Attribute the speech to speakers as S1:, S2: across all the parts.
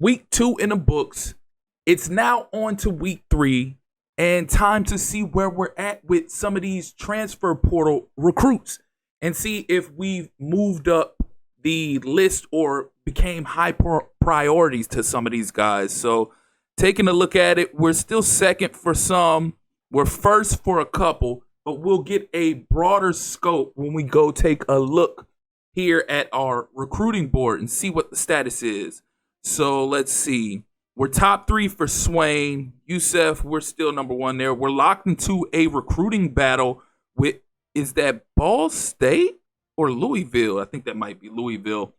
S1: week 2 in the books. It's now on to week 3, and time to see where we're at with some of these transfer portal recruits and see if we've moved up the list or became high priorities to some of these guys. So taking a look at it, we're still second for some. We're first for a couple, but we'll get a broader scope when we go take a look here at our recruiting board and see what the status is. So let's see. We're top 3 for Swain. Youssef, we're still number 1 there. We're locked into a recruiting battle with, is that Ball State or Louisville? I think that might be Louisville.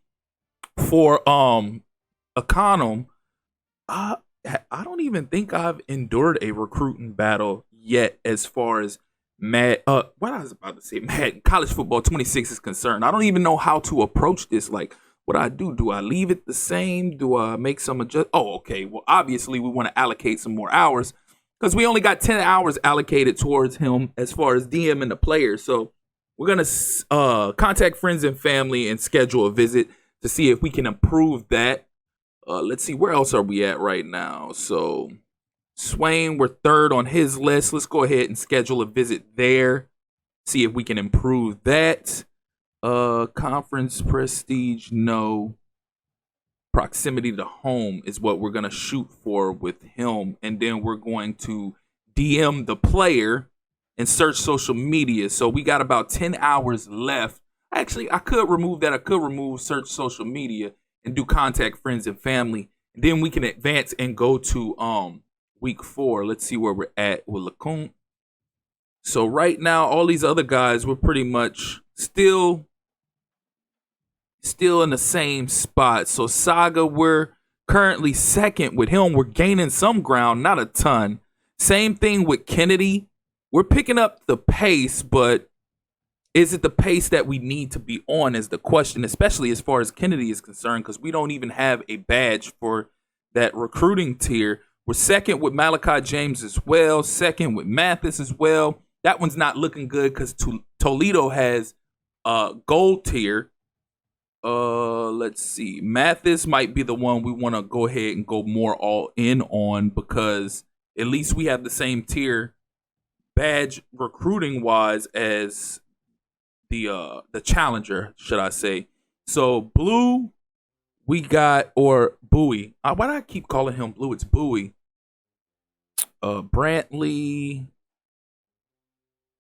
S1: For Econom, I don't even think I've endured a recruiting battle yet as far as what I was about to say, college football 26 is concerned. I don't even know how to approach this. Like, what I do I leave it the same? Do I make some adjust? Oh, okay. Well, obviously we want to allocate some more hours because we only got 10 hours allocated towards him as far as DM and the players. So we're going to contact friends and family and schedule a visit to see if we can improve that. Let's see, where else are we at right now? So Swain, we're 3rd on his list. Let's go ahead and schedule a visit there. See if we can improve that. Conference prestige, no. Proximity to home is what we're going to shoot for with him. And then we're going to DM the player and search social media. So we got about 10 hours left. Actually, I could remove that. I could remove search social media and do contact friends and family. And then we can advance and go to week 4. Let's see where we're at with LeCompte. So right now, all these other guys, we're pretty much still in the same spot. So Saga, we're currently 2nd with him. We're gaining some ground, not a ton. Same thing with Kennedy. We're picking up the pace, but is it the pace that we need to be on is the question, especially as far as Kennedy is concerned, because we don't even have a badge for that recruiting tier. We're 2nd with Malachi James as well, 2nd with Mathis as well. That one's not looking good because Toledo has gold tier. Let's see. Mathis might be the one we want to go ahead and go more all in on because at least we have the same tier badge recruiting wise as the challenger, should I say. So Blue, we got, or Bowie. Why do I keep calling him Blue? It's Bowie. Brantley.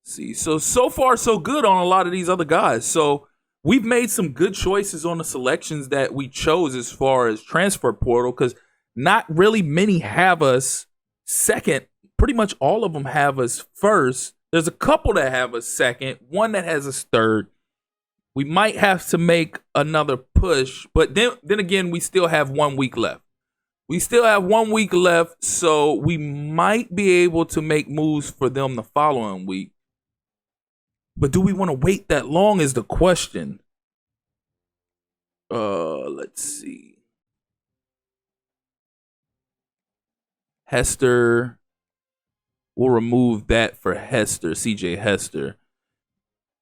S1: See, so far so good on a lot of these other guys. So we've made some good choices on the selections that we chose as far as transfer portal because not really many have us 2nd. Pretty much all of them have us 1st. There's a couple that have us 2nd, one that has us 3rd. We might have to make another push, but then again, we still have 1 week left. So we might be able to make moves for them the following week. But do we want to wait that long is the question. Let's see. Hester. We'll remove that for Hester, CJ Hester.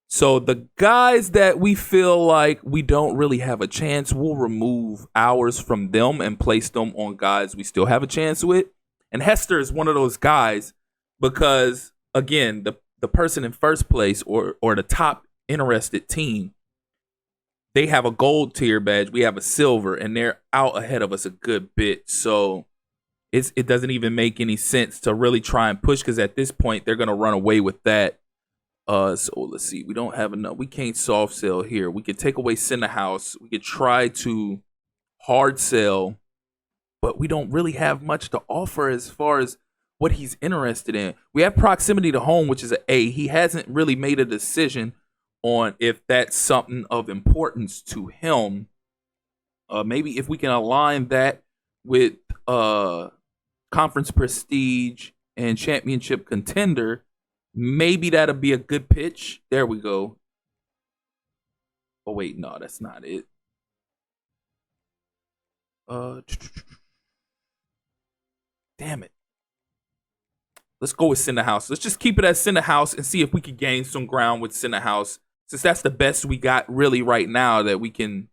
S1: So the guys that we feel like we don't really have a chance, we'll remove ours from them and place them on guys we still have a chance with. And Hester is one of those guys because, again, the person in first place or the top interested team, they have a gold tier badge. We have a silver, and they're out ahead of us a good bit. So it doesn't even make any sense to really try and push because at this point, they're going to run away with that. So let's see. We don't have enough. We can't soft sell here. We could take away Center House. We could try to hard sell, but we don't really have much to offer as far as what he's interested in. We have proximity to home, which is an A. He hasn't really made a decision on if that's something of importance to him. Maybe if we can align that with conference prestige and championship contender, maybe that'll be a good pitch. There we go. Oh, wait, no, that's not it. Damn it. Let's go with Center House. Let's just keep it at Center House and see if we can gain some ground with Center House, since that's the best we got really right now that we can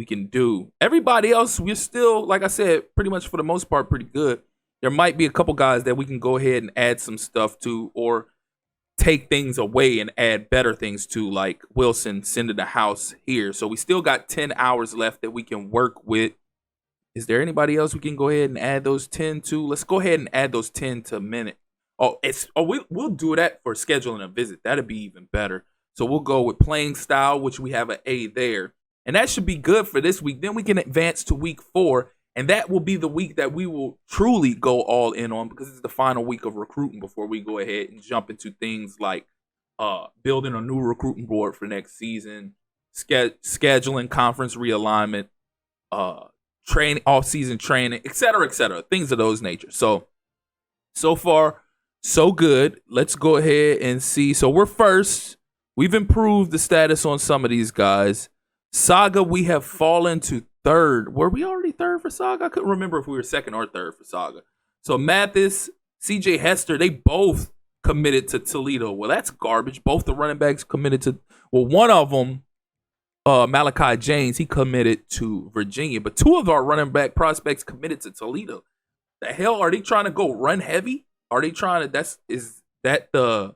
S1: we can do. Everybody else, we're still, like I said, pretty much for the most part, pretty good. There might be a couple guys that we can go ahead and add some stuff to, or take things away and add better things to, like Wilson sending the house here. So we still got 10 hours left that we can work with. Is there anybody else we can go ahead and add those 10 to? Let's go ahead and add those 10 to minute. We'll do that for scheduling a visit. That'd be even better. So we'll go with playing style, which we have an A there. And that should be good for this week. Then we can advance to week 4. And that will be the week that we will truly go all in on, because it's the final week of recruiting before we go ahead and jump into things like building a new recruiting board for next season, scheduling conference realignment, training, off-season training, et cetera, things of those nature. So far, so good. Let's go ahead and see. So we're first. We've improved the status on some of these guys. Saga, we have fallen to third. Were we already third for Saga? I couldn't remember if we were second or third for Saga. So Mathis, CJ Hester, they both committed to Toledo. Well, that's garbage. Both the running backs committed to, well, one of them, Malachi James, he committed to Virginia. But 2 of our running back prospects committed to Toledo. The hell, are they trying to go run heavy? Are they trying to, is that the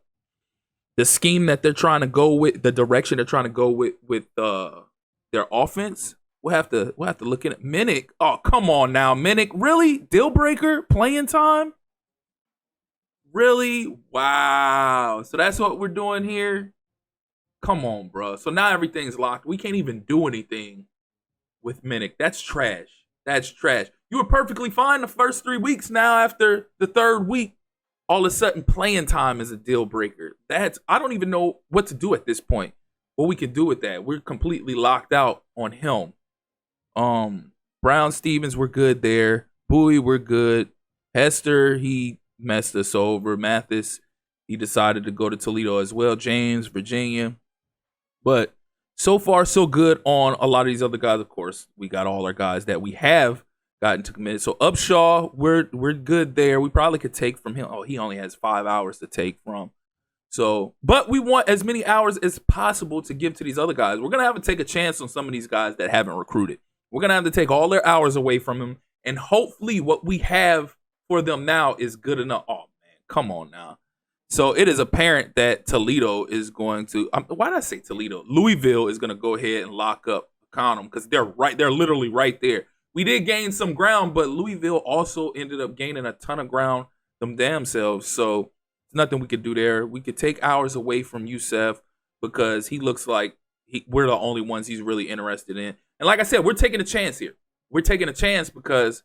S1: scheme that they're trying to go with, the direction they're trying to go with their offense? We'll have to look at it. Minnick, oh, come on now, Minnick, really? Deal breaker? Playing time? Really? Wow. So that's what we're doing here? Come on, bro. So now everything's locked. We can't even do anything with Minnick. That's trash. That's trash. You were perfectly fine the first 3 weeks. Now after the 3rd week, all of a sudden playing time is a deal breaker. I don't even know what to do at this point. What we can do with that. We're completely locked out on him. Brown Stevens, we're good there. Bowie, we're good. Hester, he messed us over. Mathis, he decided to go to Toledo as well. James, Virginia. But so far, so good on a lot of these other guys. Of course, we got all our guys that we have gotten to commit. So Upshaw, we're good there. We probably could take from him. Oh, he only has 5 hours to take from. So, but we want as many hours as possible to give to these other guys. We're going to have to take a chance on some of these guys that haven't recruited. We're going to have to take all their hours away from them. And hopefully what we have for them now is good enough. Oh, man, come on now. So it is apparent that Toledo is going to, why did I say Toledo? Louisville is going to go ahead and lock up Conham, because they're literally right there. We did gain some ground, but Louisville also ended up gaining a ton of ground them damn selves. So there's nothing we could do there. We could take hours away from Youssef, because he looks like we're the only ones he's really interested in. And like I said, we're taking a chance here. We're taking a chance because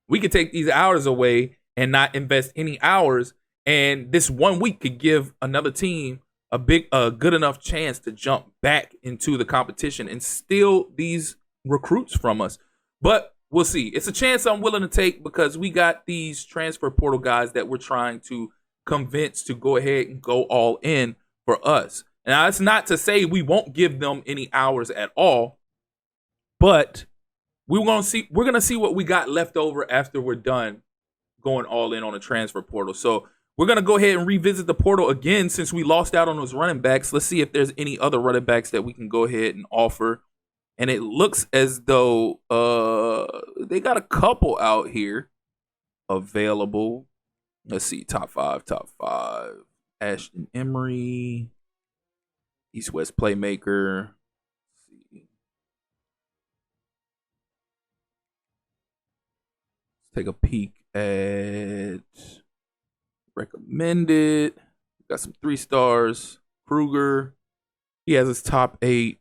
S1: we could take these hours away and not invest any hours. And this 1 week could give another team a good enough chance to jump back into the competition and steal these recruits from us. But we'll see. It's a chance I'm willing to take, because we got these transfer portal guys that we're trying to convince to go ahead and go all in for us. Now, it's not to say we won't give them any hours at all, but we're gonna see what we got left over after we're done going all in on the transfer portal. So we're going to go ahead and revisit the portal again, since we lost out on those running backs. Let's see if there's any other running backs that we can go ahead and offer. And it looks as though they got a couple out here available. Let's see, top five. Ashton Emery, East-West playmaker. Let's see. Let's take a peek at recommended. Got some 3 stars. Kruger, he has his top 8.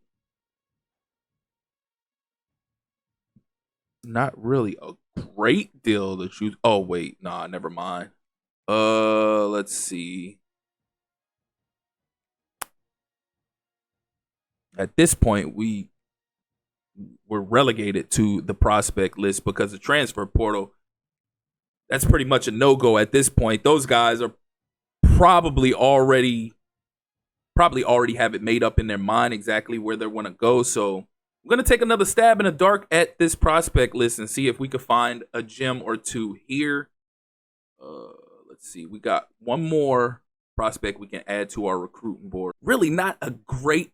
S1: Not really a great deal to choose. Oh wait, nah, never mind. Let's see. At this point, we're relegated to the prospect list, because the transfer portal, that's pretty much a no-go at this point. Those guys are probably already have it made up in their mind exactly where they want to go. So I'm going to take another stab in the dark at this prospect list and see if we could find a gem or 2 here. Let's see. We got one more prospect we can add to our recruiting board. Really not a great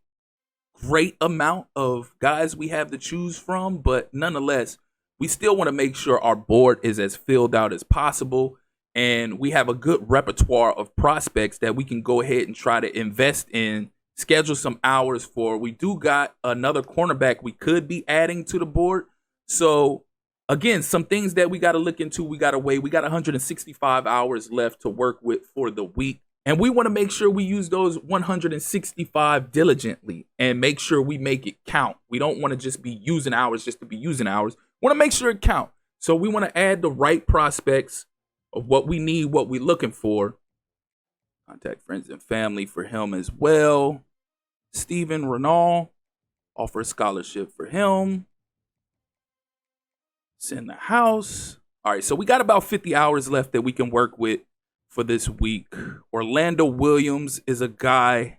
S1: great amount of guys we have to choose from, but nonetheless, we still want to make sure our board is as filled out as possible and we have a good repertoire of prospects that we can go ahead and try to invest in, schedule some hours for. We do got another cornerback we could be adding to the board. So again, some things that we got to look into, we got to weigh. We got 165 hours left to work with for the week. And we want to make sure we use those 165 diligently and make sure we make it count. We don't want to just be using hours just to be using hours. We want to make sure it count. So we want to add the right prospects of what we need, what we're looking for. Contact friends and family for him as well. Steven Renault, offer a scholarship for him. Send the house. All right, so we got about 50 hours left that we can work with for this week. Orlando Williams is a guy.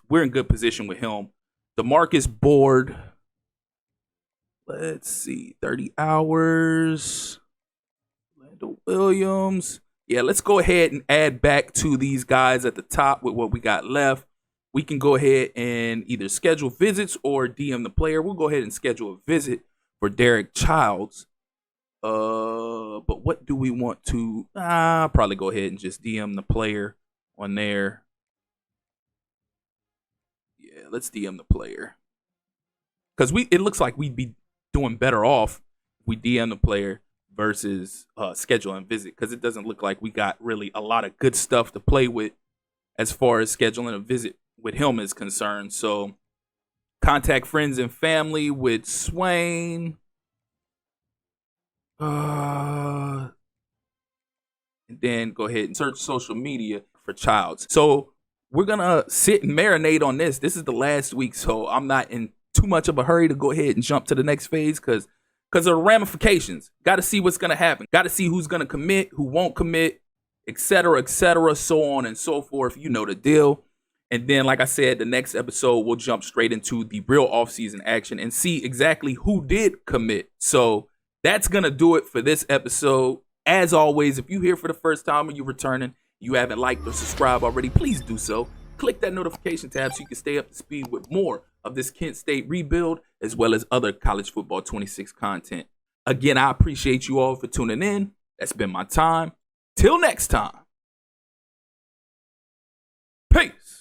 S1: We're in good position with him. DeMarcus Board. Let's see, 30 hours. Orlando Williams. Yeah, let's go ahead and add back to these guys at the top with what we got left. We can go ahead and either schedule visits or DM the player. We'll go ahead and schedule a visit for Derek Childs. But what do we want to? Probably go ahead and just DM the player on there. Yeah, let's DM the player. Because it looks like we'd be doing better off if we DM the player versus scheduling a visit, because it doesn't look like we got really a lot of good stuff to play with as far as scheduling a visit with him is concerned. So contact friends and family with Swain. And then go ahead and search social media for Childs. So we're going to sit and marinate on this. This is the last week, so I'm not in too much of a hurry to go ahead and jump to the next phase because of the ramifications. Got to see what's going to happen. Got to see who's going to commit, who won't commit, etc., so on and so forth. You know the deal. And then, like I said, the next episode, we'll jump straight into the real offseason action and see exactly who did commit. So that's going to do it for this episode. As always, if you're here for the first time or you're returning, you haven't liked or subscribed already, please do so. Click that notification tab so you can stay up to speed with more of this Kent State rebuild, as well as other college football 26 content. Again, I appreciate you all for tuning in. That's been my time. Till next time. Peace.